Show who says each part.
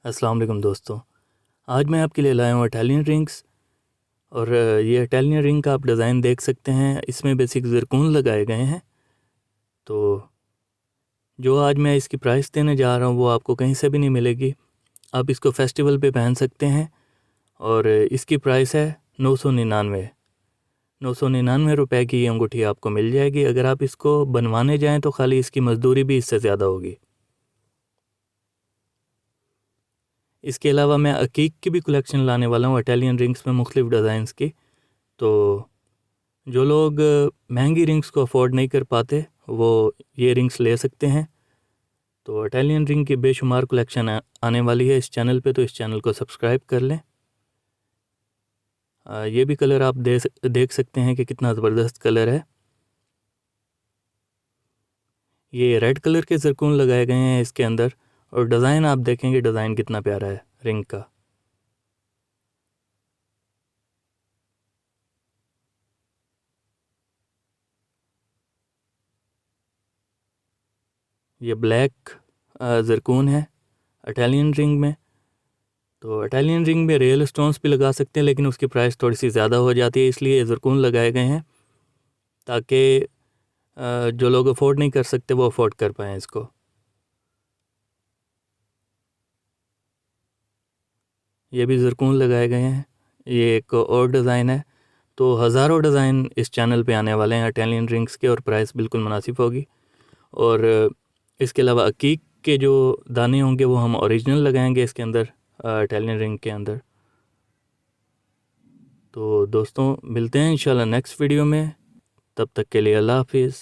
Speaker 1: अस्सलाम वालेकुम दोस्तों। आज मैं आपके लिए लाया हूँ इटालियन रिंग्स। और ये इटालियन रिंग का आप डिज़ाइन देख सकते हैं। इसमें बेसिक ज़रकून लगाए गए हैं। तो जो आज मैं इसकी प्राइस देने जा रहा हूँ वो आपको कहीं से भी नहीं मिलेगी। आप इसको फेस्टिवल पे पहन सकते हैं और इसकी प्राइस है 999। 999 रुपये की ये अंगूठी आपको मिल जाएगी। अगर आप इसको बनवाने जाएँ तो खाली इसकी मज़दूरी भी इससे ज़्यादा होगी। इसके अलावा मैं अकीक की भी कलेक्शन लाने वाला हूँ इटालियन रिंग्स में मुख्तलिफ़ डिज़ाइंस की। तो जो लोग महंगी रिंग्स को अफोर्ड नहीं कर पाते वो ये रिंग्स ले सकते हैं। तो इटालियन रिंग की बेशुमार कलेक्शन आने वाली है इस चैनल पे, तो इस चैनल को सब्सक्राइब कर लें। ये भी कलर आप देख सकते हैं कि कितना ज़बरदस्त कलर है। ये रेड कलर के ज़रकून लगाए गए हैं इसके अंदर, और डिज़ाइन आप देखेंगे डिज़ाइन कितना प्यारा है रिंग का। ये ब्लैक ज़रकून है इटालियन रिंग में। तो इटालियन रिंग में रियल स्टोन्स भी लगा सकते हैं, लेकिन उसकी प्राइस थोड़ी सी ज़्यादा हो जाती है, इसलिए ज़रकून लगाए गए हैं ताकि जो लोग अफोर्ड नहीं कर सकते वो अफोर्ड कर पाएँ इसको। ये भी ज़रकून लगाए गए हैं। ये एक और डिज़ाइन है। तो हज़ारों डिज़ाइन इस चैनल पे आने वाले हैं इटालियन रिंग्स के, और प्राइस बिल्कुल मुनासिब होगी। और इसके अलावा अकीक के जो दाने होंगे वो हम ओरिजिनल लगाएंगे इसके अंदर, इटालियन रिंग के अंदर। तो दोस्तों मिलते हैं इंशाल्लाह नेक्स्ट वीडियो में। तब तक के लिए अल्लाह हाफिज़।